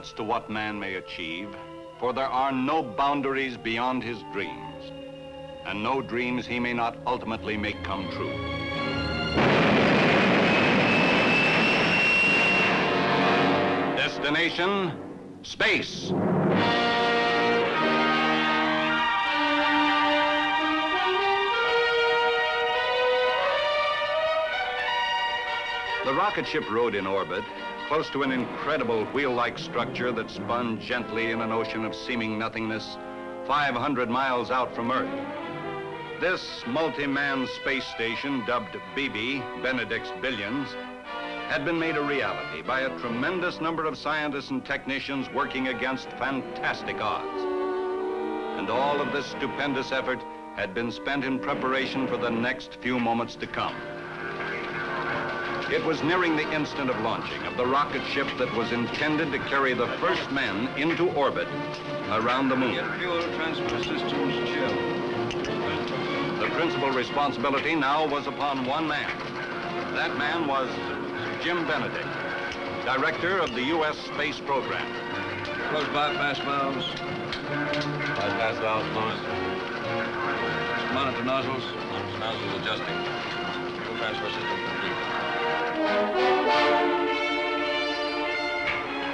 limits to what man may achieve, for there are no boundaries beyond his dreams, and no dreams he may not ultimately make come true. Destination, space. The rocket ship rode in orbit, close to an incredible wheel-like structure that spun gently in an ocean of seeming nothingness 500 miles out from Earth. This multi-man space station, dubbed BB, Benedict's Billions, had been made a reality by a tremendous number of scientists and technicians working against fantastic odds. And all of this stupendous effort had been spent in preparation for the next few moments to come. It was nearing the instant of launching of the rocket ship that was intended to carry the first men into orbit around the moon. Get fuel transfer systems chill. The principal responsibility now was upon one man. That man was Jim Benedict, director of the U.S. space program. Close bypass valves. Bypass valves closed. Monitor nozzles. Nozzles adjusting. Fuel transfer system complete.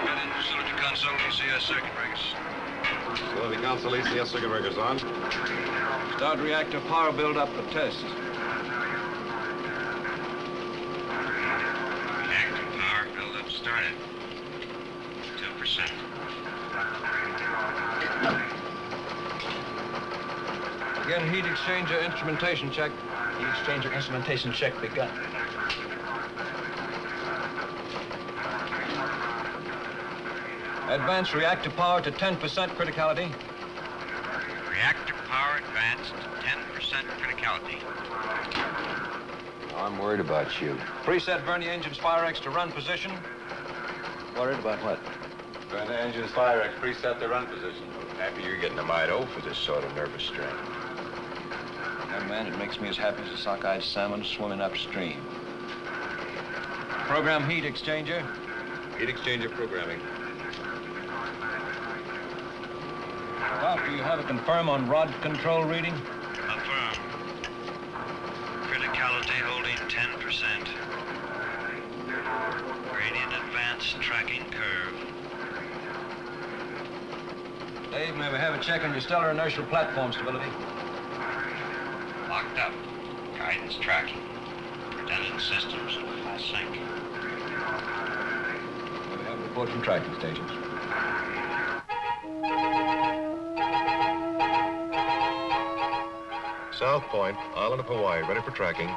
Get in facility console, ECS circuit breakers. Facility console ECS circuit breakers on. Start reactor power build-up for test. Reactor power build-up started. 2%. Again, heat exchanger instrumentation check. Heat exchanger instrumentation check begun. Advance reactor power to 10% criticality. Reactor power advanced to 10% criticality. I'm worried about you. Preset Vernier engines fire X to run position. Worried about what? When the engine's fire X preset the run position. Happy you're getting a mite old for this sort of nervous strain. Yeah, man, it makes me as happy as a sockeyed salmon swimming upstream. Program heat exchanger. Heat exchanger programming. Doc, do you have a confirm on rod control reading? Affirm. Criticality holding 10%. Gradient advance tracking curve. Dave, may we have a check on your stellar inertial platform stability? Locked up. Guidance tracking. Redundant systems in full sync. May we have a report from tracking stations? South Point, island of Hawaii, ready for tracking.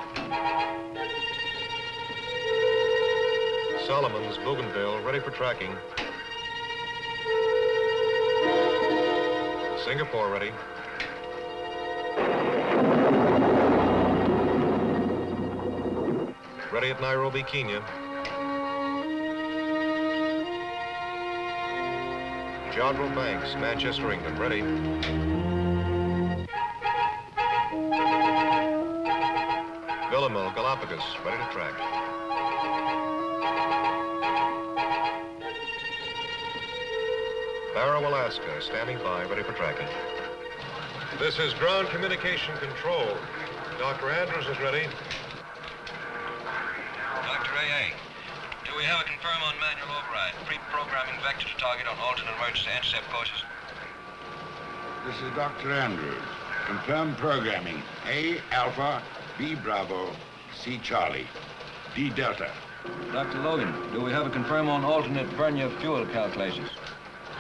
Solomon's, Bougainville, ready for tracking. Singapore, ready. Ready at Nairobi, Kenya. Jodrell Banks, Manchester, England, ready. Villamil, Galapagos, ready to track. Barrow, Alaska, standing by, ready for tracking. This is ground communication control. Dr. Andrews is ready. Dr. AA, do we have a confirm on manual override? Pre-programming vector to target on alternate emergency intercept courses. This is Dr. Andrews. Confirmed programming. A Alpha, B Bravo, C Charlie, D Delta. Dr. Logan, do we have a confirm on alternate Vernier fuel calculations?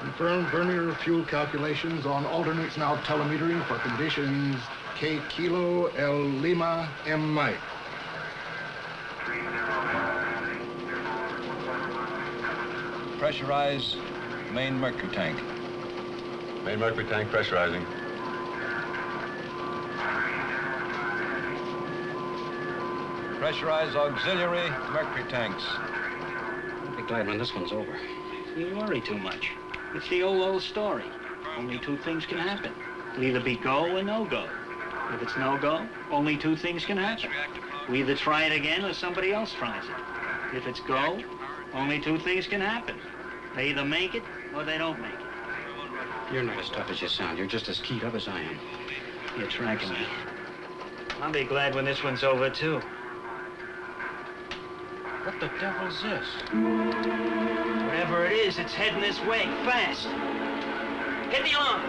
Confirmed Vernier fuel calculations on alternates now telemetering for conditions K Kilo, L Lima, M Mike. Pressurize main mercury tank. Main mercury tank pressurizing. Pressurize auxiliary mercury tanks. I'll be glad when this one's over. You worry too much. It's the old story. Only two things can happen. It'll either be go or no go. If it's no go, only two things can happen. We either try it again or somebody else tries it. If it's go, only two things can happen. They either make it or they don't make it. You're not as tough as you sound. You're just as keyed up as I am. You're tracking me. I'll be glad when this one's over, too. What the devil's this? Whatever it is, it's heading this way, fast. Hit the alarm.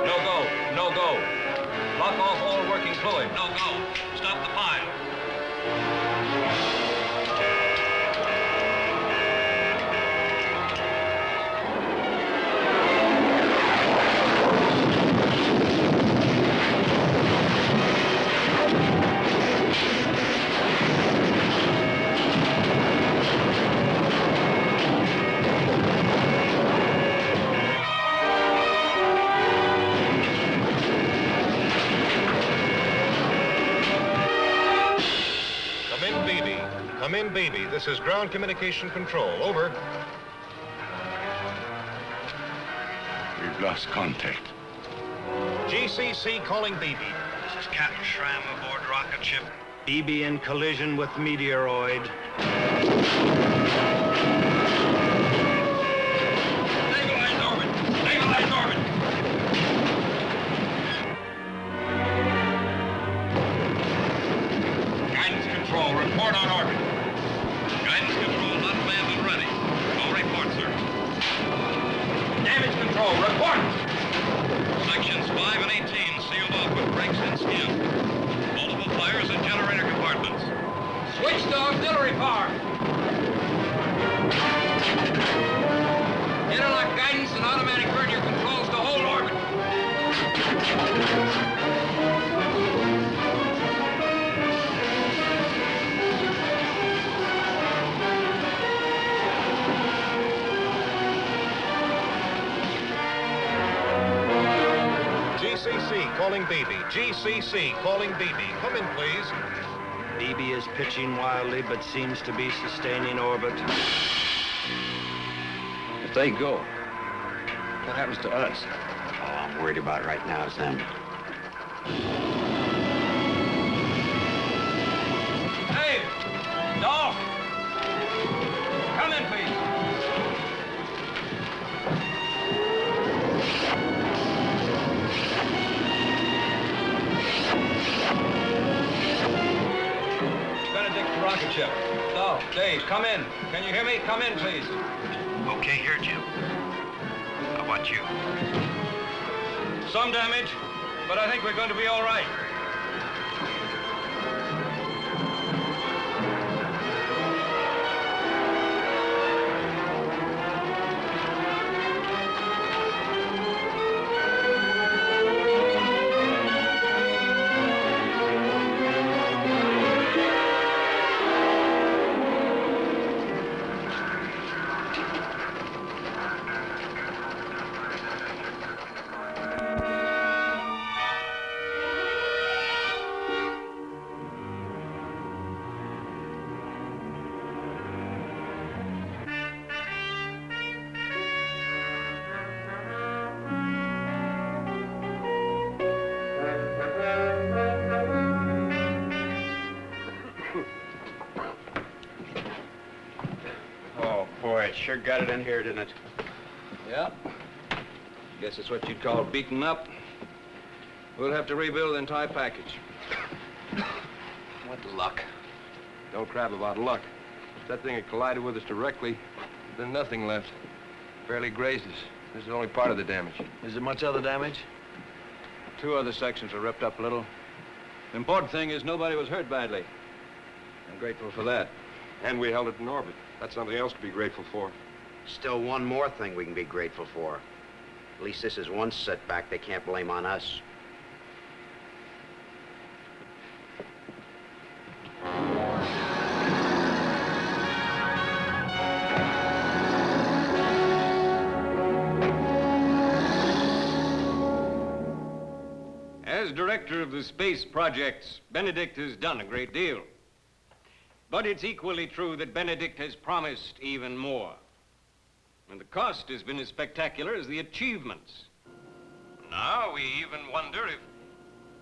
No go. No go. Lock off all working fluid. No go. Stop the pile. Come in, baby. This is ground communication control. Over. We've lost contact. GCC calling BB. This is Captain Schramm aboard rocket ship. BB in collision with meteoroid. Stabilize orbit. Stabilize orbit. Guidance control. Report on orbit. Guidance control not manned and ready. No report, sir. Damage control. Report. Sections 5 and 18 sealed off with brakes and skin. Multiple fires in generator compartments. Switch to auxiliary power. Interlock guidance and automatic burn your controls to hold orbit. GCC calling BB. GCC calling BB. Come in, please. BB is pitching wildly, but seems to be sustaining orbit. If they go, what happens to us? All I'm worried about right now is them. Hey! Dolph! Come in, please. Benedict rocket ship. Dolph, Dave, come in. Can you hear me? Come in, please. Okay here, Jim. How about you? Some damage, but I think we're going to be all right. Oh, boy, it sure got it in here, didn't it? Yeah. Guess it's what you'd call beaten up. We'll have to rebuild the entire package. What luck. Don't crab about luck. If that thing had collided with us directly, then nothing left. Barely grazed us. This is only part of the damage. Is there much other damage? 2 other sections are ripped up a little. The important thing is nobody was hurt badly. I'm grateful for that. And we held it in orbit. That's something else to be grateful for. Still one more thing we can be grateful for. At least this is one setback they can't blame on us. As director of the space projects, Benedict has done a great deal. But it's equally true that Benedict has promised even more. And the cost has been as spectacular as the achievements. Now we even wonder if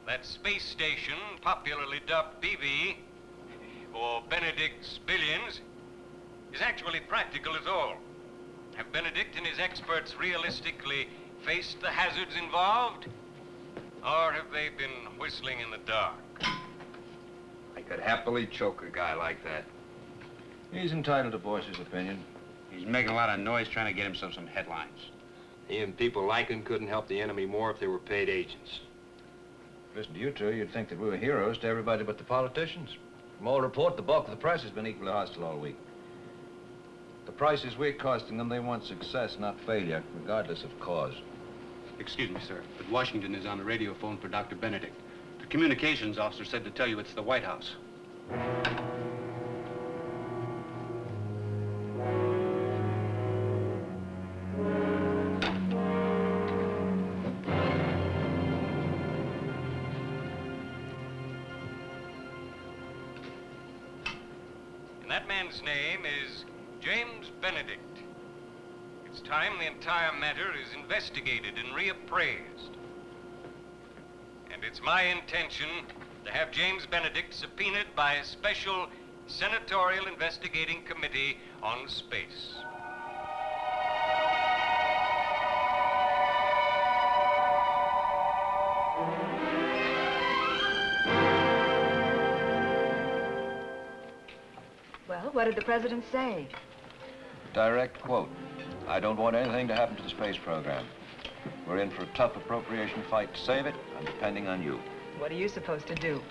that space station, popularly dubbed BB, or Benedict's billions is actually practical at all? Have Benedict and his experts realistically faced the hazards involved? Or have they been whistling in the dark? I could happily choke a guy like that. He's entitled to voice his opinion. He's making a lot of noise trying to get himself some headlines. He and people like him couldn't help the enemy more if they were paid agents. Listen to you two, you'd think that we were heroes to everybody but the politicians. From all report, the bulk of the press has been equally hostile all week. The prices we're costing them, they want success, not failure, regardless of cause. Excuse me, sir, but Washington is on the radio phone for Dr. Benedict. The communications officer said to tell you it's the White House. And that man's name is James Benedict. It's time the entire matter is investigated and reappraised. And it's my intention to have James Benedict subpoenaed by a special senatorial investigating committee on space. Well, what did the president say? Direct quote. I don't want anything to happen to the space program. We're in for a tough appropriation fight to save it. I'm depending on you. What are you supposed to do?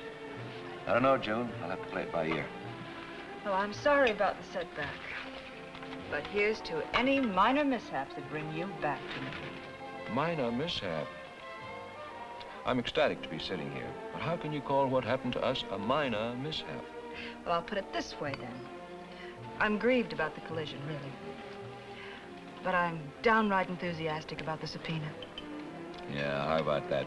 I don't know, June. I'll have to play it by ear. Well, I'm sorry about the setback. But here's to any minor mishaps that bring you back to me. Minor mishap. I'm ecstatic to be sitting here. But how can you call what happened to us a minor mishap? Well, I'll put it this way, then. I'm grieved about the collision, really. But I'm downright enthusiastic about the subpoena. Yeah, how about that?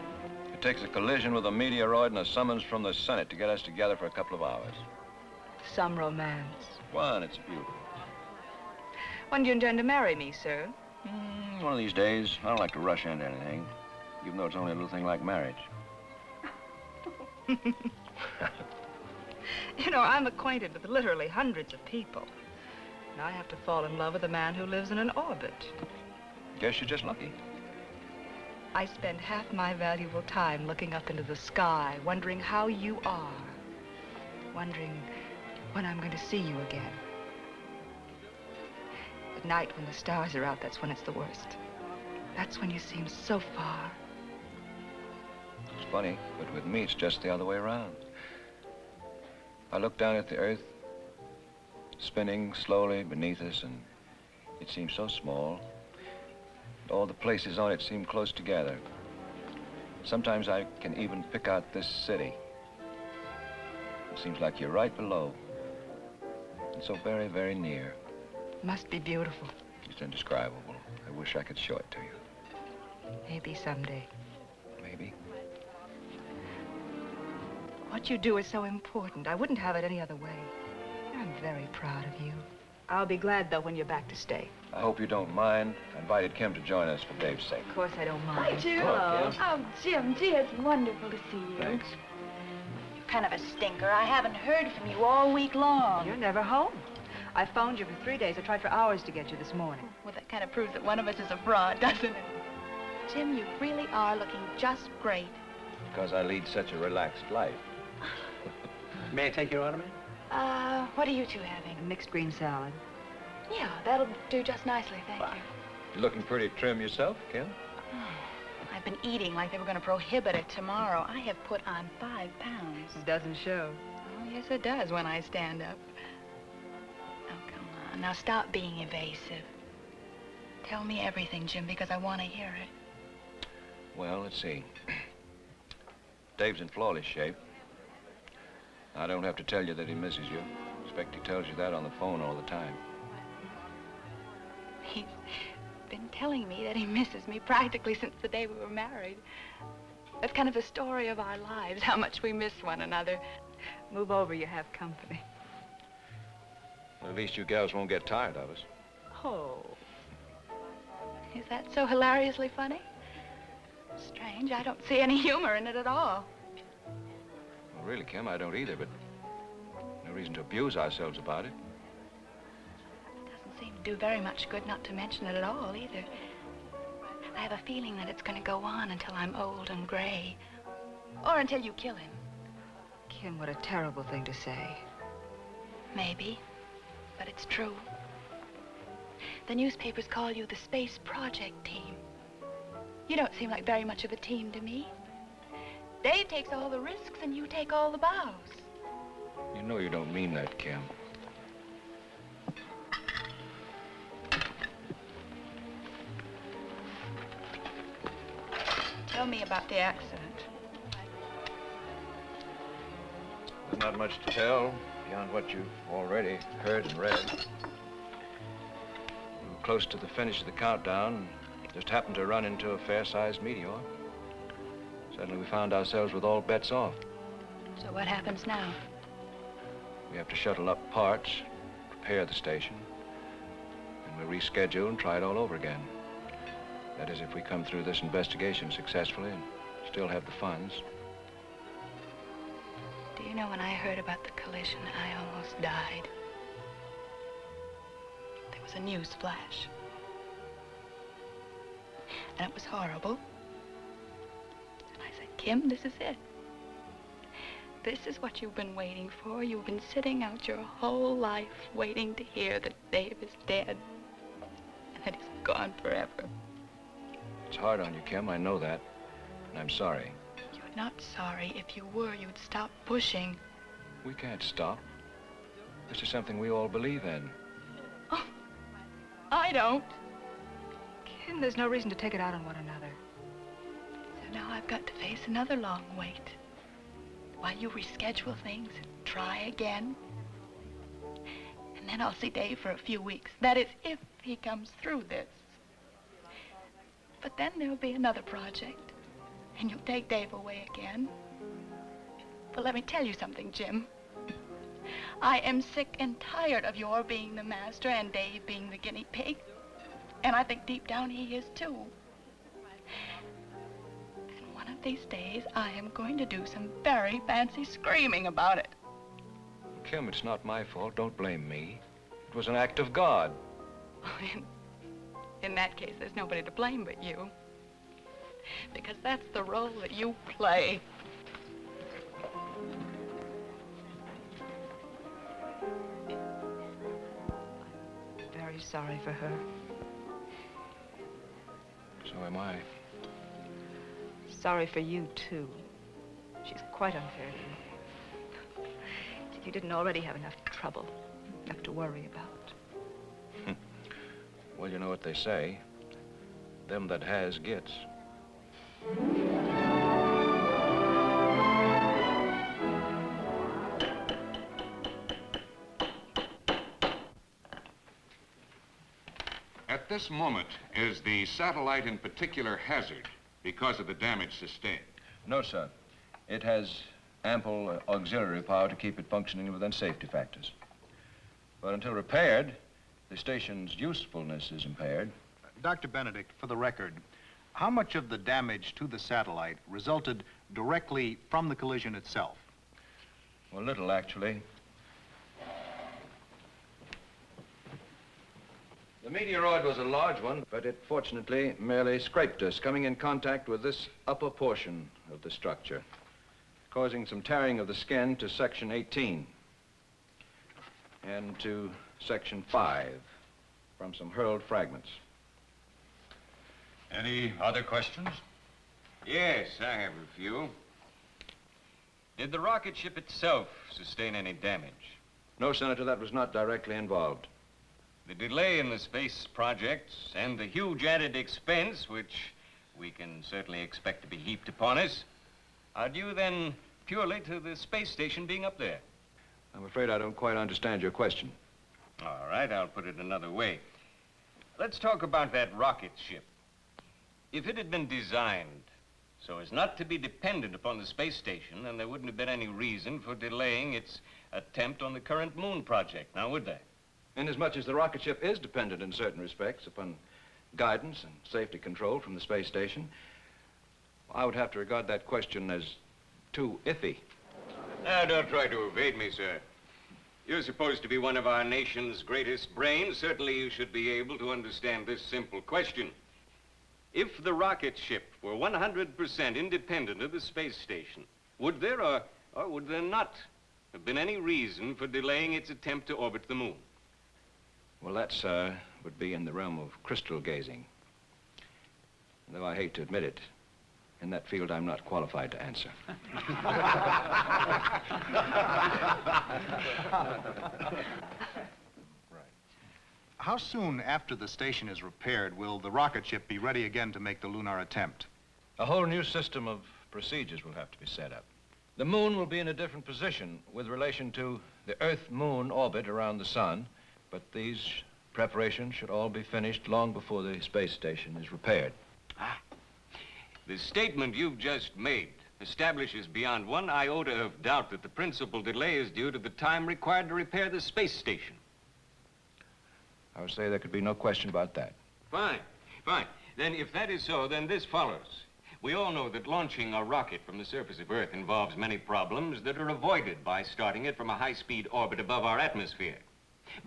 It takes a collision with a meteoroid and a summons from the Senate to get us together for a couple of hours. Some romance. One, it's beautiful. When do you intend to marry me, sir? One of these days. I don't like to rush into anything, even though it's only a little thing like marriage. You know, I'm acquainted with literally hundreds of people. And I have to fall in love with a man who lives in an orbit. Guess you're just lucky. I spend half my valuable time looking up into the sky, wondering how you are. Wondering when I'm going to see you again. At night, when the stars are out, that's when it's the worst. That's when you seem so far. It's funny, but with me, it's just the other way around. I look down at the Earth, spinning slowly beneath us, and it seems so small. All the places on it seem close together. Sometimes I can even pick out this city. It seems like you're right below. And so very, very near. Must be beautiful. It's indescribable. I wish I could show it to you. Maybe someday. Maybe. What you do is so important. I wouldn't have it any other way. I'm very proud of you. I'll be glad, though, when you're back to stay. I hope you don't mind. I invited Kim to join us for Dave's sake. Of course I don't Hi, mind. Jim. Hello, Kim. Oh, Jim, gee, it's wonderful to see you. Thanks. You're kind of a stinker. I haven't heard from you all week long. You're never home. I phoned you for 3 days. I tried for hours to get you this morning. Well, that kind of proves that one of us is a fraud, doesn't it? Jim, you really are looking just great. Because I lead such a relaxed life. May I take your order, ma'am? What are you two having? A mixed green salad. Yeah, that'll do just nicely, thank you. You're looking pretty trim yourself, Kim. I've been eating like they were going to prohibit it tomorrow. I have put on 5 pounds. It doesn't show. Oh, yes, it does when I stand up. Oh, come on. Now, stop being evasive. Tell me everything, Jim, because I want to hear it. Well, let's see. Dave's in flawless shape. I don't have to tell you that he misses you. Expect he tells you that on the phone all the time. He's been telling me that he misses me practically since the day we were married. That's kind of the story of our lives, how much we miss one another. Move over, you have company. Well, at least you gals won't get tired of us. Oh. Is that so hilariously funny? Strange, I don't see any humor in it at all. Well, really, Kim, I don't either, but reason to abuse ourselves about it. Doesn't seem to do very much good not to mention it at all, either. I have a feeling that it's going to go on until I'm old and gray. Or until you kill him. Kim, what a terrible thing to say. Maybe, but it's true. The newspapers call you the Space Project Team. You don't seem like very much of a team to me. Dave takes all the risks and you take all the bows. You know you don't mean that, Kim. Tell me about the accident. There's not much to tell beyond what you've already heard and read. We were close to the finish of the countdown, just happened to run into a fair-sized meteor. Suddenly we found ourselves with all bets off. So what happens now? We have to shuttle up parts, prepare the station, and we reschedule and try it all over again. That is, if we come through this investigation successfully and still have the funds. Do you know, when I heard about the collision, I almost died. There was a news flash. And it was horrible. And I said, Kim, this is it. This is what you've been waiting for. You've been sitting out your whole life waiting to hear that Dave is dead and that he's gone forever. It's hard on you, Kim, I know that, and I'm sorry. You're not sorry. If you were, you'd stop pushing. We can't stop. This is something we all believe in. Oh, I don't. Kim, there's no reason to take it out on one another. So now I've got to face another long wait. While you reschedule things and try again. And then I'll see Dave for a few weeks. That is, if he comes through this. But then there'll be another project, and you'll take Dave away again. But let me tell you something, Jim. I am sick and tired of your being the master and Dave being the guinea pig. And I think deep down he is too. And one of these days, I am going to do some very fancy screaming about it. Kim, it's not my fault. Don't blame me. It was an act of God. In that case, there's nobody to blame but you. Because that's the role that you play. I'm very sorry for her. So am I. Sorry for you, too. She's quite unfair to you. You didn't already have enough trouble, enough to worry about. Well, you know what they say. Them that has gets. At this moment, is the satellite in particular hazard because of the damage sustained? No, sir. It has ample auxiliary power to keep it functioning within safety factors. But until repaired, the station's usefulness is impaired. Dr. Benedict, for the record, how much of the damage to the satellite resulted directly from the collision itself? Well, little, actually. The meteoroid was a large one, but it fortunately merely scraped us, coming in contact with this upper portion of the structure, causing some tearing of the skin to section 18 and to section 5 from some hurled fragments. Any other questions? Yes, I have a few. Did the rocket ship itself sustain any damage? No, Senator, that was not directly involved. The delay in the space projects and the huge added expense, which we can certainly expect to be heaped upon us, are due then purely to the space station being up there. I'm afraid I don't quite understand your question. All right, I'll put it another way. Let's talk about that rocket ship. If it had been designed so as not to be dependent upon the space station, then there wouldn't have been any reason for delaying its attempt on the current moon project, now would there? Inasmuch as the rocket ship is dependent in certain respects upon guidance and safety control from the space station, I would have to regard that question as too iffy. Now, don't try to evade me, sir. You're supposed to be one of our nation's greatest brains. Certainly you should be able to understand this simple question. If the rocket ship were 100% independent of the space station, would there or would there not have been any reason for delaying its attempt to orbit the moon? Well, that, sir, would be in the realm of crystal gazing. Though I hate to admit it, in that field I'm not qualified to answer. How soon after the station is repaired will the rocket ship be ready again to make the lunar attempt? A whole new system of procedures will have to be set up. The moon will be in a different position with relation to the Earth-Moon orbit around the sun, but these preparations should all be finished long before the space station is repaired. The statement you've just made establishes beyond one iota of doubt that the principal delay is due to the time required to repair the space station. I would say there could be no question about that. Fine, fine. Then if that is so, then this follows. We all know that launching a rocket from the surface of Earth involves many problems that are avoided by starting it from a high-speed orbit above our atmosphere.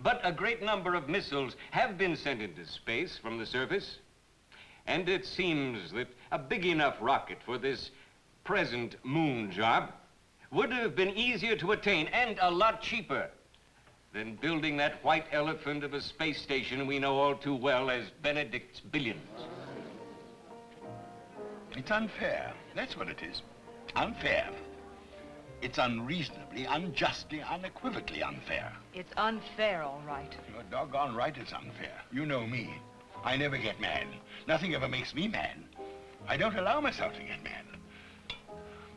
But a great number of missiles have been sent into space from the surface, and it seems that a big enough rocket for this present moon job would have been easier to attain and a lot cheaper than building that white elephant of a space station we know all too well as Benedict's billions. It's unfair. That's what it is. Unfair. It's unreasonably, unjustly, unequivocally unfair. It's unfair, all right. You're doggone right it's unfair. You know me. I never get mad. Nothing ever makes me mad. I don't allow myself to get mad.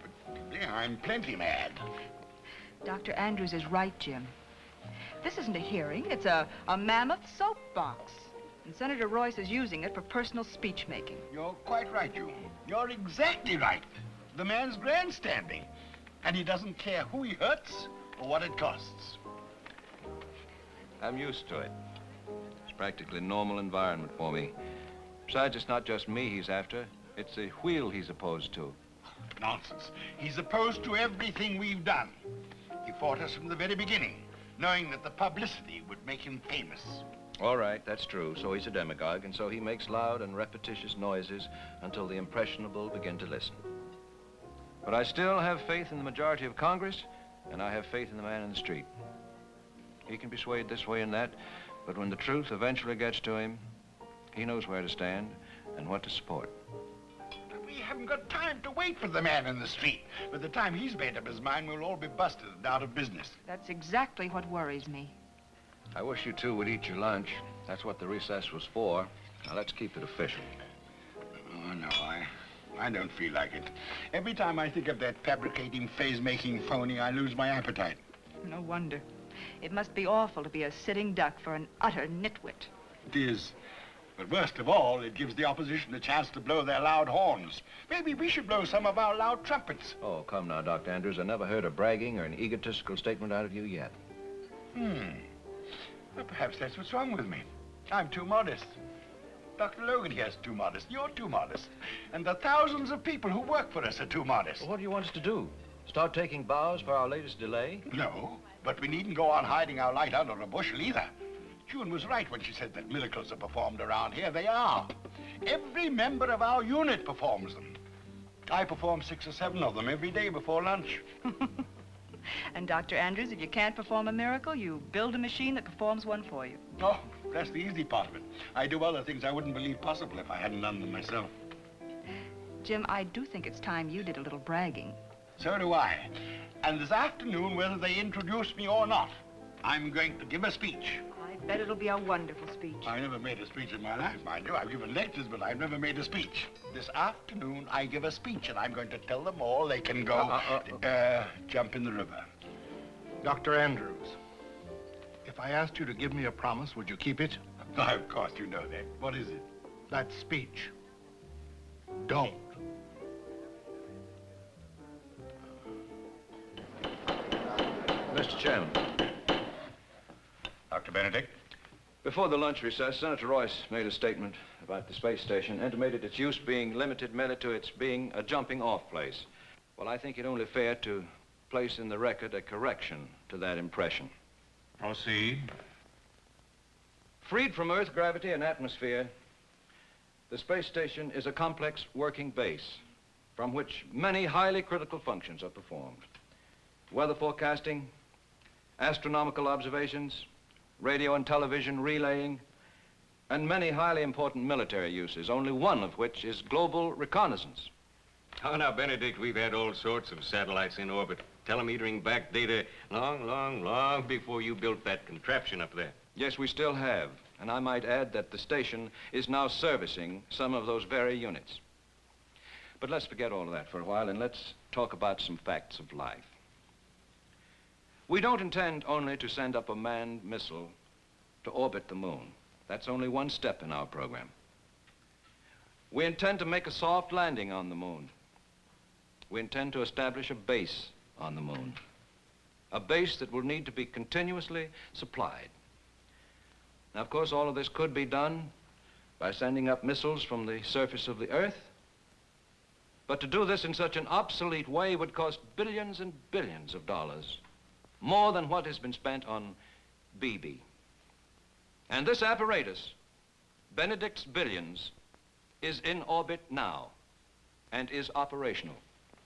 But yeah, I'm plenty mad. Dr. Andrews is right, Jim. This isn't a hearing. It's a mammoth soapbox. And Senator Royce is using it for personal speech-making. You're quite right, you. You're exactly right. The man's grandstanding. And he doesn't care who he hurts or what it costs. I'm used to it. It's practically a normal environment for me. Besides, it's not just me he's after. It's the wheel he's opposed to. Nonsense. He's opposed to everything we've done. He fought us from the very beginning, knowing that the publicity would make him famous. All right, that's true. So he's a demagogue, and so he makes loud and repetitious noises until the impressionable begin to listen. But I still have faith in the majority of Congress, and I have faith in the man in the street. He can be swayed this way and that, but when the truth eventually gets to him, he knows where to stand and what to support. We haven't got time to wait for the man in the street. By the time he's made up his mind, we'll all be busted and out of business. That's exactly what worries me. I wish you two would eat your lunch. That's what the recess was for. Now, let's keep it official. Oh, no, I don't feel like it. Every time I think of that fabricating, phase-making phony, I lose my appetite. No wonder. It must be awful to be a sitting duck for an utter nitwit. It is. But worst of all, it gives the opposition a chance to blow their loud horns. Maybe we should blow some of our loud trumpets. Oh, come now, Dr. Andrews. I never heard a bragging or an egotistical statement out of you yet. Well, perhaps that's what's wrong with me. I'm too modest. Dr. Logan here's too modest. You're too modest. And the thousands of people who work for us are too modest. Well, what do you want us to do? Start taking bows for our latest delay? No, but we needn't go on hiding our light under a bushel either. June was right when she said that miracles are performed around here. They are. Every member of our unit performs them. I perform 6 or 7 of them every day before lunch. And Dr. Andrews, if you can't perform a miracle, you build a machine that performs one for you. Oh, that's the easy part of it. I do other things I wouldn't believe possible if I hadn't done them myself. Jim, I do think it's time you did a little bragging. So do I. And this afternoon, whether they introduce me or not, I'm going to give a speech. I bet it'll be a wonderful speech. I never made a speech in my life, mind you. I've given lectures, but I've never made a speech. This afternoon, I give a speech, and I'm going to tell them all they can go, jump in the river. Dr. Andrews, if I asked you to give me a promise, would you keep it? Oh, of course you know that. What is it? That speech. Don't. Mr. Chairman. Dr. Benedict? Before the lunch recess, Senator Royce made a statement about the space station, intimated its use being limited merely to its being a jumping-off place. Well, I think it only fair to place in the record a correction to that impression. Proceed. Freed from Earth gravity and atmosphere, the space station is a complex working base from which many highly critical functions are performed. Weather forecasting, astronomical observations, radio and television relaying, and many highly important military uses, only one of which is global reconnaissance. Oh, now, Benedict, we've had all sorts of satellites in orbit, telemetering back data long before you built that contraption up there. Yes, we still have, and I might add that the station is now servicing some of those very units. But let's forget all of that for a while and let's talk about some facts of life. We don't intend only to send up a manned missile to orbit the moon. That's only one step in our program. We intend to make a soft landing on the moon. We intend to establish a base on the moon, a base that will need to be continuously supplied. Now, of course, all of this could be done by sending up missiles from the surface of the Earth, but to do this in such an obsolete way would cost billions and billions of dollars, more than what has been spent on BB. And this apparatus, Benedict's Billions, is in orbit now and is operational.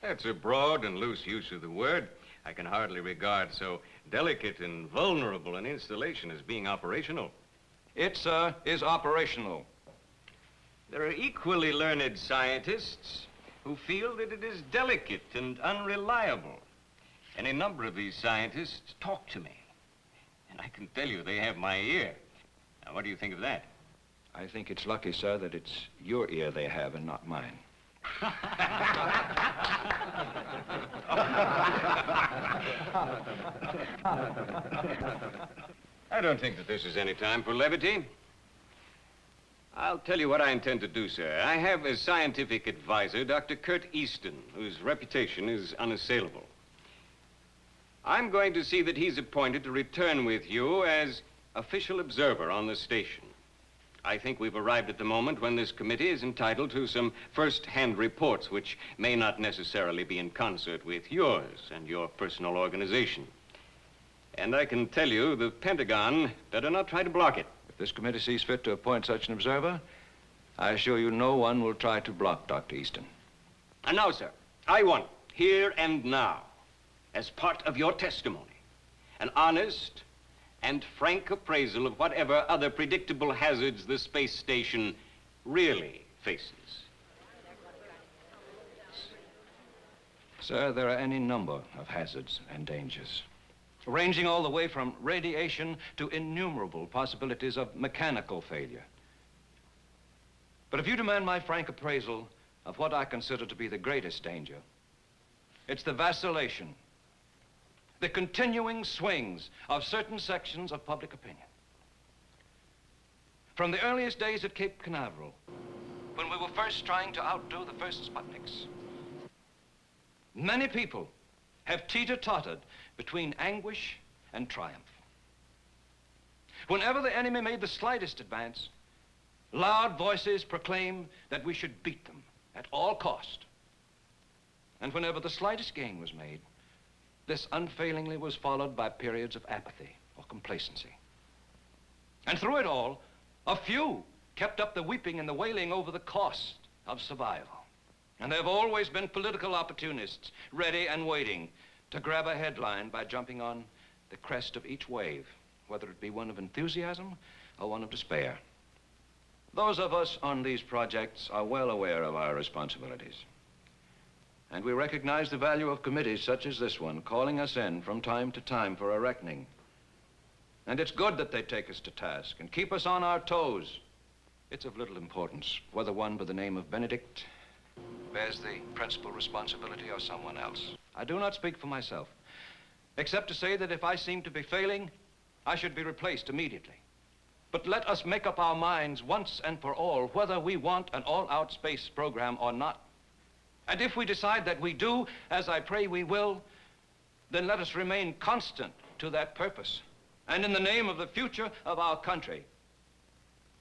That's a broad and loose use of the word. I can hardly regard so delicate and vulnerable an installation as being operational. It, sir, is operational. There are equally learned scientists who feel that it is delicate and unreliable. Any number of these scientists talk to me, and I can tell you they have my ear. Now, what do you think of that? I think it's lucky, sir, that it's your ear they have and not mine. I don't think that this is any time for levity. I'll tell you what I intend to do, sir. I have as scientific advisor Dr. Kurt Easton, whose reputation is unassailable. I'm going to see that he's appointed to return with you as official observer on the station. I think we've arrived at the moment when this committee is entitled to some first-hand reports, which may not necessarily be in concert with yours and your personal organization. And I can tell you the Pentagon better not try to block it. If this committee sees fit to appoint such an observer, I assure you no one will try to block Dr. Easton. And now, sir, I want, here and now, as part of your testimony, an honest and frank appraisal of whatever other predictable hazards the space station really faces. Sir, there are any number of hazards and dangers, ranging all the way from radiation to innumerable possibilities of mechanical failure. But if you demand my frank appraisal of what I consider to be the greatest danger, it's the vacillation, the continuing swings of certain sections of public opinion. From the earliest days at Cape Canaveral, when we were first trying to outdo the first Sputniks, many people have teeter-tottered between anguish and triumph. Whenever the enemy made the slightest advance, loud voices proclaimed that we should beat them at all cost. And whenever the slightest gain was made, this unfailingly was followed by periods of apathy or complacency. And through it all, a few kept up the weeping and the wailing over the cost of survival. And there have always been political opportunists ready and waiting to grab a headline by jumping on the crest of each wave, whether it be one of enthusiasm or one of despair. Those of us on these projects are well aware of our responsibilities. And we recognize the value of committees such as this one, calling us in from time to time for a reckoning. And it's good that they take us to task and keep us on our toes. It's of little importance whether one by the name of Benedict bears the principal responsibility or someone else. I do not speak for myself, except to say that if I seem to be failing, I should be replaced immediately. But let us make up our minds once and for all whether we want an all-out space program or not. And if we decide that we do, as I pray we will, then let us remain constant to that purpose. And in the name of the future of our country,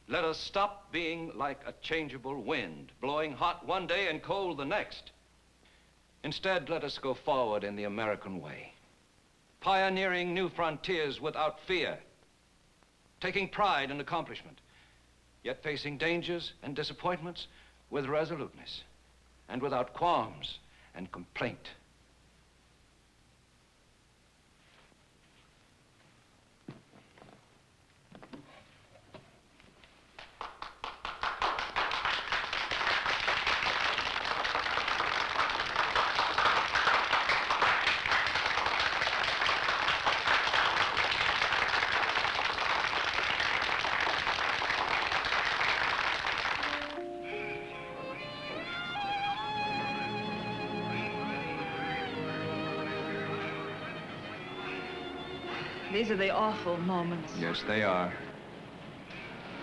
let us stop being like a changeable wind, blowing hot one day and cold the next. Instead, let us go forward in the American way, pioneering new frontiers without fear, taking pride in accomplishment, yet facing dangers and disappointments with resoluteness and without qualms and complaint. These are the awful moments. Yes, they are.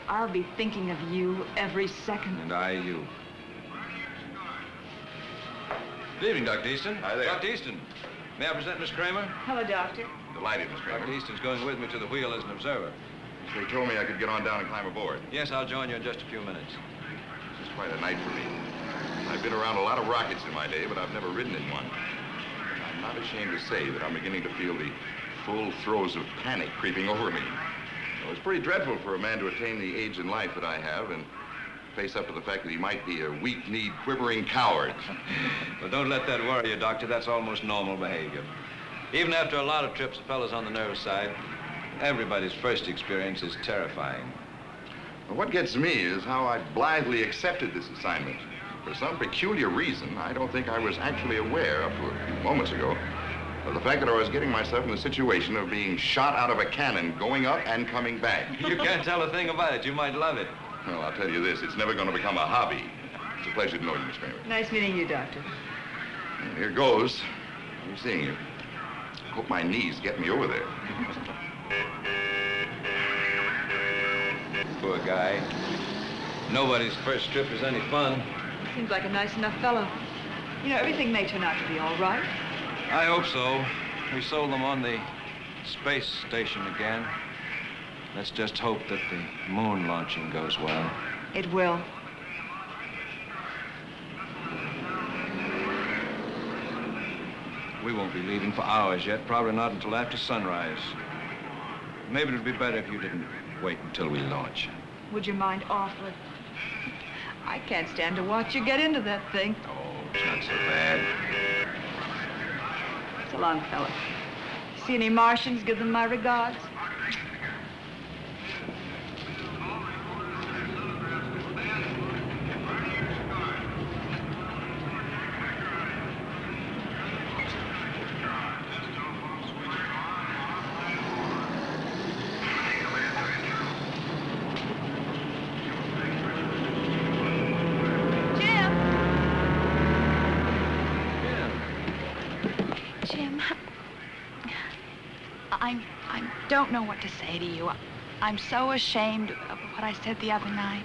I'll be thinking of you every second. And I, you. Good evening, Dr. Easton. Hi there. Dr. Easton, may I present Miss Kramer? Hello, Doctor. Delighted, Miss Kramer. Dr. Easton's going with me to the wheel as an observer. They told me I could get on down and climb aboard. Yes, I'll join you in just a few minutes. This is quite a night for me. I've been around a lot of rockets in my day, but I've never ridden in one. I'm not ashamed to say that I'm beginning to feel the full throes of panic creeping over me. Well, it's pretty dreadful for a man to attain the age in life that I have and face up to the fact that he might be a weak-kneed, quivering coward. Well, don't let that worry you, Doctor. That's almost normal behavior. Even after a lot of trips, a fellow's on the nervous side. Everybody's first experience is terrifying. Well, what gets me is how I blithely accepted this assignment. For some peculiar reason, I don't think I was actually aware, up to a few moments ago, of the fact that I was getting myself in the situation of being shot out of a cannon, going up and coming back. You can't tell a thing about it. You might love it. Well, I'll tell you this, it's never going to become a hobby. It's a pleasure to know you, Miss Kramer. Nice meeting you, Doctor. And here goes. I'm seeing you. Hope my knees get me over there. Poor guy. Nobody's first trip is any fun. Seems like a nice enough fellow. You know, everything may turn out to be all right. I hope so. We sold them on the space station again. Let's just hope that the moon launching goes well. It will. We won't be leaving for hours yet, probably not until after sunrise. Maybe it would be better if you didn't wait until we launch. Would you mind awfully? I can't stand to watch you get into that thing. Oh, it's not so bad. So long, fella. See any Martians? Give them my regards. I don't know what to say to you. I'm so ashamed of what I said the other night.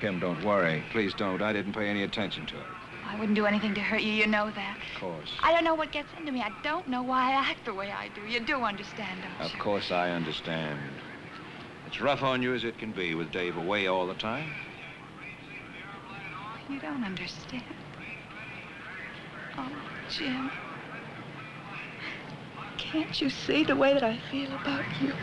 Kim, don't worry. Please don't. I didn't pay any attention to it. I wouldn't do anything to hurt you. You know that. Of course. I don't know what gets into me. I don't know why I act the way I do. You do understand, don't you? Of course I understand. It's rough on you as it can be with Dave away all the time. You don't understand. Oh, Jim. Can't you see the way that I feel about you?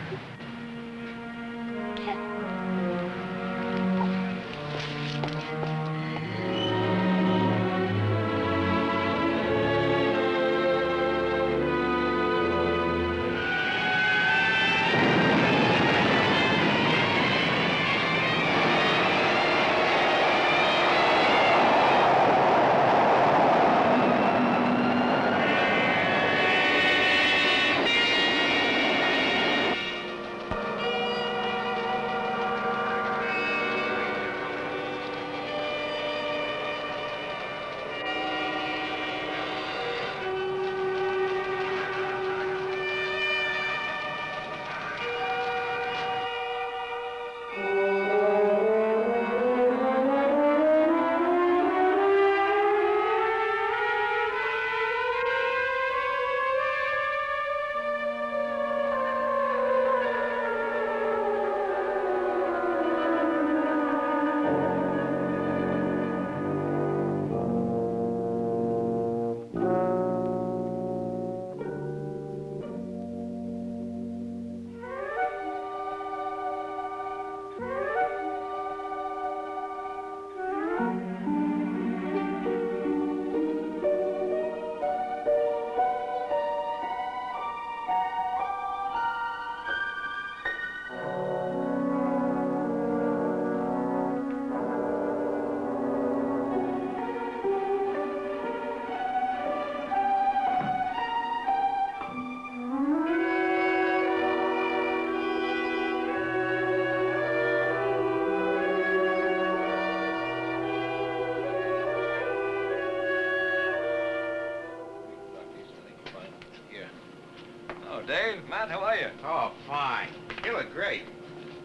How are you? Oh, fine. You look great.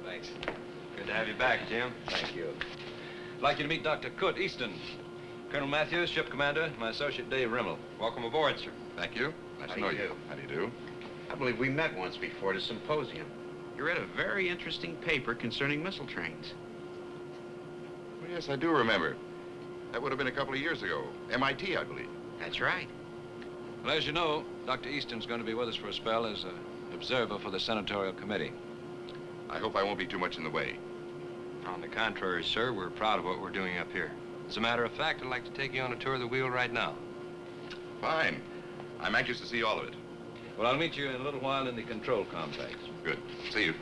Thanks. Good to have you back, Jim. Thank you. I'd like you to meet Dr. Kurt Easton. Colonel Matthews, ship commander, my associate Dave Rimmel. Welcome aboard, sir. Thank you. Nice to know you. How do you do? I believe we met once before at a symposium. You read a very interesting paper concerning missile trains. Well, yes, I do remember. That would have been a couple of years ago. MIT, I believe. That's right. Well, as you know, Dr. Easton's going to be with us for a spell as an observer for the senatorial committee. I hope I won't be too much in the way. On the contrary, sir, we're proud of what we're doing up here. As a matter of fact, I'd like to take you on a tour of the wheel right now. Fine. I'm anxious to see all of it. Well, I'll meet you in a little while in the control complex. Good. See you.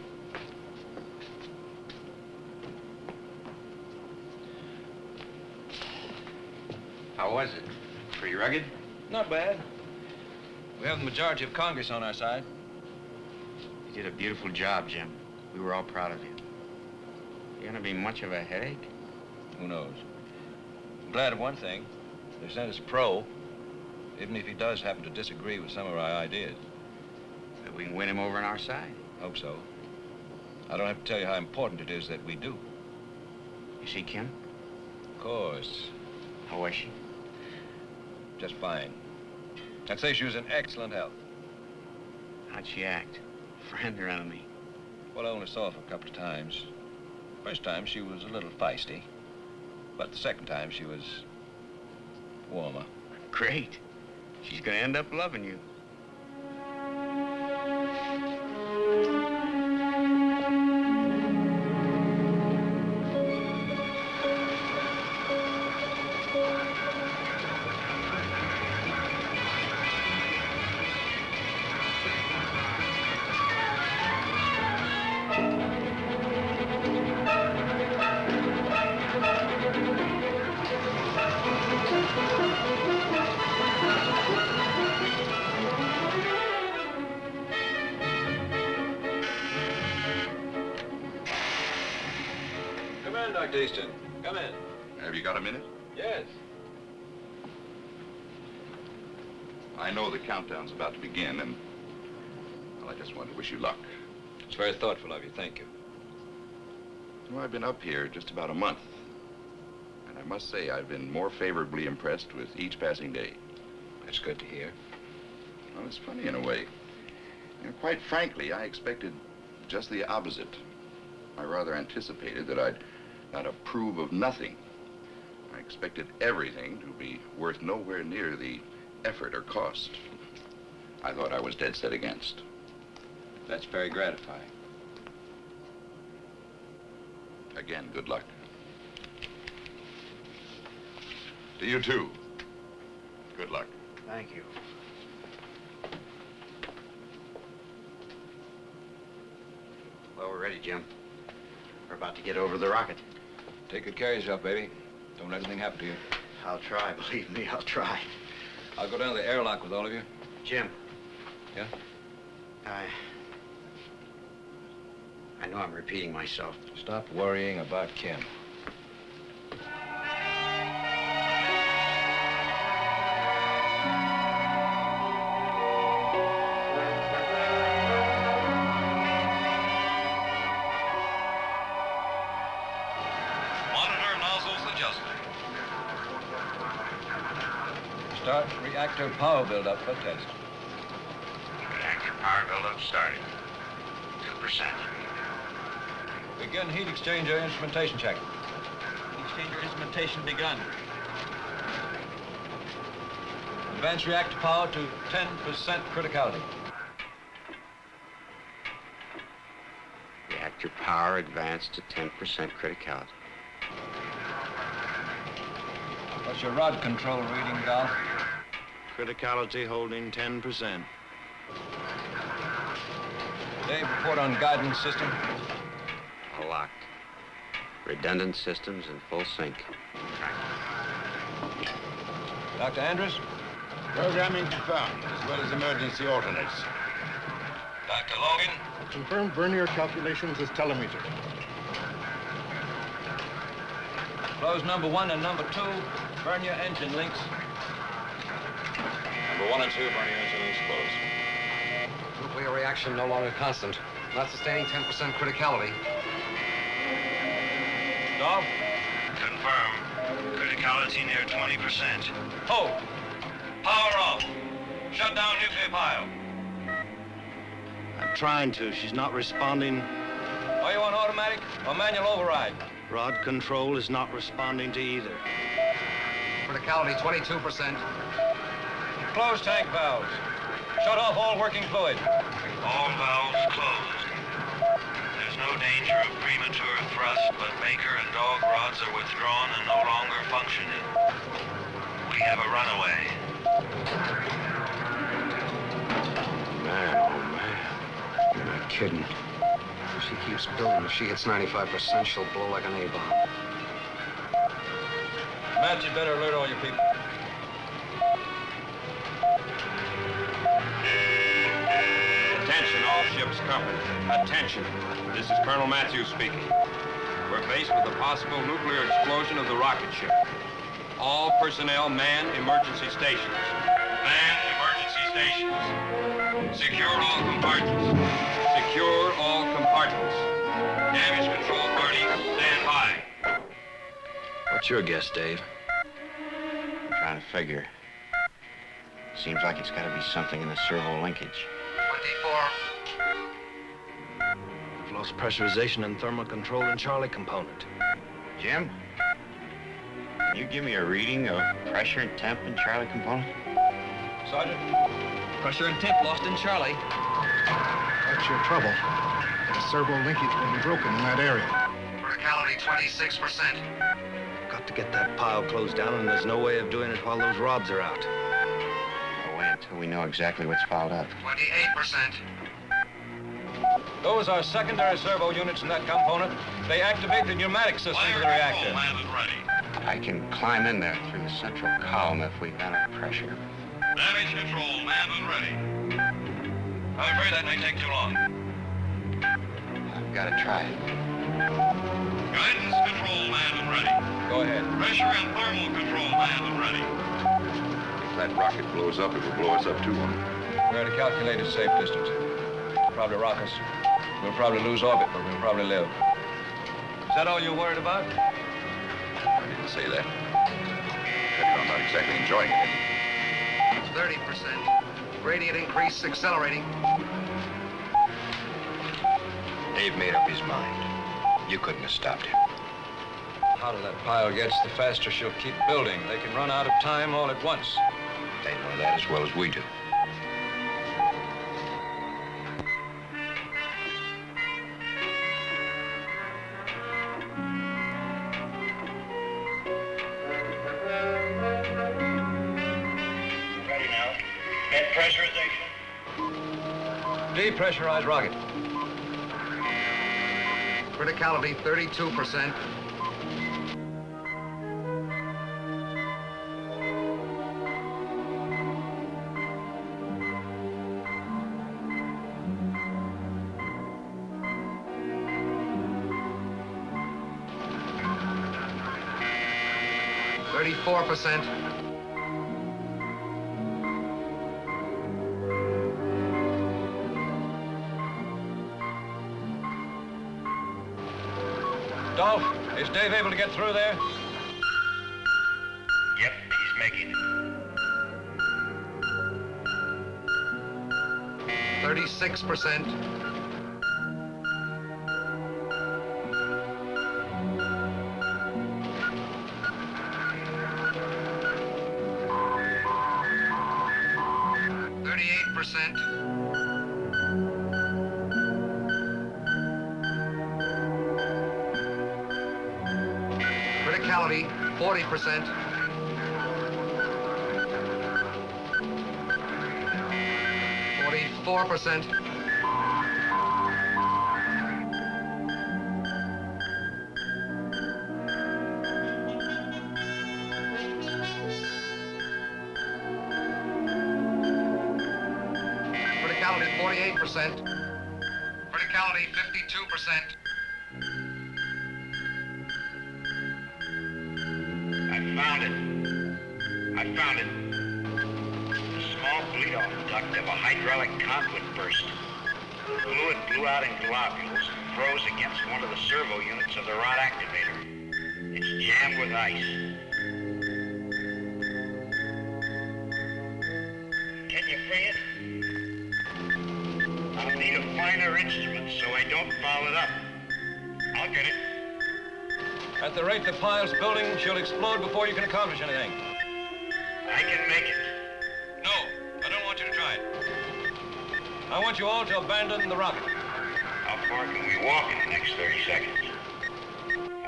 How was it? Pretty rugged? Not bad. We have the majority of Congress on our side. You did a beautiful job, Jim. We were all proud of you. You gonna be much of a headache? Who knows? I'm glad of one thing. They sent us a pro, even if he does happen to disagree with some of our ideas. But we can win him over on our side. Hope so. I don't have to tell you how important it is that we do. You see Kim? Of course. How was she? Just fine. I'd say she was in excellent health. How'd she act? Friend or enemy? Well, I only saw her for a couple of times. First time, she was a little feisty. But the second time, she was warmer. Great. She's gonna end up loving you. Dr. Easton, come in. Have you got a minute? Yes. I know the countdown's about to begin, and well, I just wanted to wish you luck. It's very thoughtful of you. Thank you. Well, I've been up here just about a month, and I must say I've been more favorably impressed with each passing day. That's good to hear. Well, it's funny in a way. You know, quite frankly, I expected just the opposite. I rather anticipated that I'd not approve of nothing. I expected everything to be worth nowhere near the effort or cost. I thought I was dead set against. That's very gratifying. Again, good luck. To you too. Good luck. Thank you. Well, we're ready, Jim. We're about to get over the rocket. Take good care of yourself, baby. Don't let anything happen to you. I'll try, believe me, I'll try. I'll go down to the airlock with all of you. Jim. Yeah? I know I'm repeating myself. Stop worrying about Kim. Monitor nozzles adjusted. Start reactor power buildup for test. Reactor power buildup started. 2%. Begin heat exchanger instrumentation check. Exchanger instrumentation begun. Advance reactor power to 10% criticality. Reactor power advanced to 10% criticality. What's your rod control reading, Gal? Criticality holding 10%. Dave, report on guidance system. Locked. Redundant systems in full sync. Dr. Andrews? Programming confirmed, as well as emergency alternates. Dr. Logan? Confirmed vernier calculations as telemeter. Close number 1 and number 2. Burn your engine links. Number 1 and 2, burning engine links closed. Nuclear reaction no longer constant. Not sustaining 10% criticality. Dolph? Confirm. Criticality near 20%. Hold. Power off. Shut down nuclear pile. I'm trying to. She's not responding. Are you on automatic or manual override? Rod control is not responding to either. Criticality 22%. Close tank valves. Shut off all working fluid. All valves closed. There's no danger of premature thrust, but maker and dog rods are withdrawn and no longer functioning. We have a runaway. Man, oh man. You're not kidding. If she keeps building, if she hits 95%, she'll blow like an A-bomb. Matt, you better alert all your people. Attention, all ships company. Attention. This is Colonel Matthews speaking. We're faced with a possible nuclear explosion of the rocket ship. All personnel man emergency stations. Man emergency stations. Secure all compartments. Secure all compartments. Damage control parties, stand by. What's your guess, Dave? I'm trying to figure. Seems like it's got to be something in the servo linkage. 24. We've lost pressurization and thermal control in Charlie component. Jim? Can you give me a reading of pressure and temp in Charlie component? Sergeant? Pressure and temp lost in Charlie. That's your trouble. The servo linkage will be broken in that area. Criticality 26%. Got to get that pile closed down, and there's no way of doing it while those rods are out. I'll wait until we know exactly what's fouled up. 28%. Those are secondary servo units in that component. They activate the pneumatic system of the reactor. I can climb in there through the central column if we've got enough pressure. Damage control, manned and ready. I'm afraid that may take too long. I've got to try it. Guidance control, manned and ready. Go ahead. Pressure and thermal control, manned and ready. If that rocket blows up, it will blow us up too. We're at a calculated safe distance. Probably rock us. We'll probably lose orbit, but we'll probably live. Is that all you're worried about? I didn't say that. I'm not exactly enjoying it. 30%. Gradient increase accelerating. Dave made up his mind. You couldn't have stopped him. The hotter that pile gets, the faster she'll keep building. They can run out of time all at once. They know that as well as we do. Ready now. Net pressurization. Depressurize rocket. Criticality 32%. %. Dolph, is Dave able to get through there? Yep, he's making it. 36%. Criticality 40%. %. Criticality 48%. Criticality 52%. I found it. A small bleed-off duct of a hydraulic conduit burst. Fluid blew out in globules and froze against one of the servo units of the rod activator. It's jammed with ice. Can you free it? I'll need a finer instrument so I don't foul it up. I'll get it. At the rate the pile's building, she'll explode before you can accomplish anything. I can make it. No, I don't want you to try it. I want you all to abandon the rocket. How far can we walk in the next 30 seconds?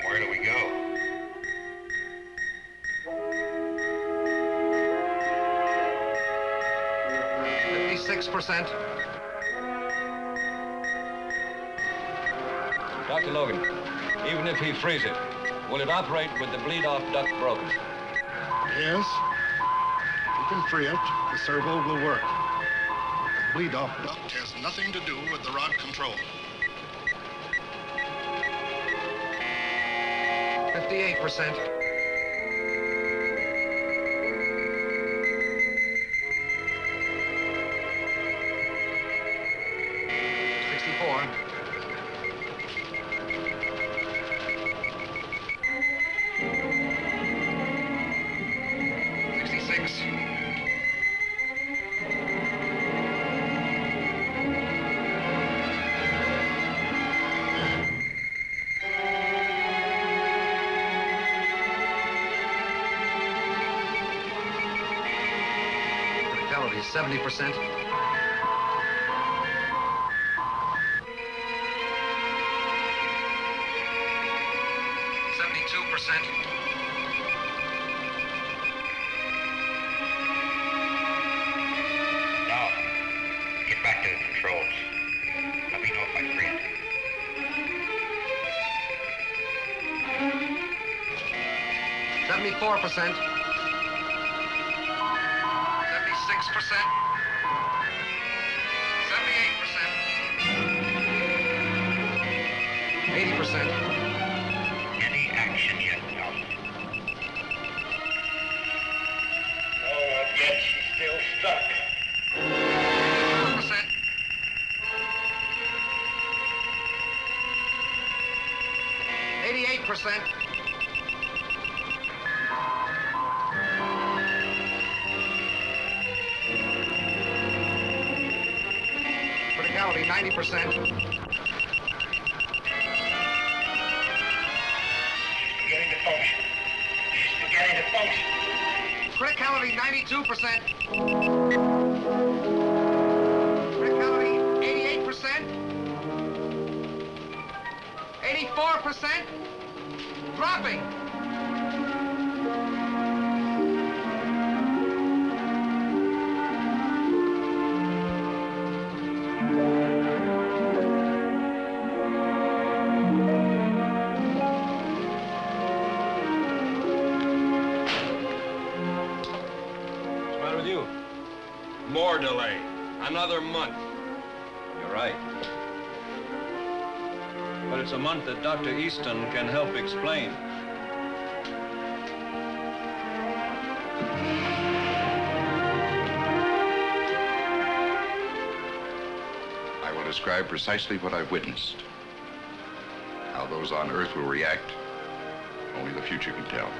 Where do we go? %. Dr. Logan, even if he frees it, will it operate with the bleed-off duct broken? Yes. You can free it. The servo will work. The bleed-off duct has nothing to do with the rod control. 58%. 64. 66. 70%. 72%. Now, get back to the controls. Let me know if I free it. 74%. 76%. 78%. 80%. Any action yet, no? No, not yet. She's still stuck. 4%. 88%. 90%. She's beginning to function. She's beginning to function. Criticality 92%. Criticality 88%. 84%. Dropping. More delay. Another month. You're right. But it's a month that Dr. Easton can help explain. I will describe precisely what I've witnessed. How those on Earth will react, only the future can tell.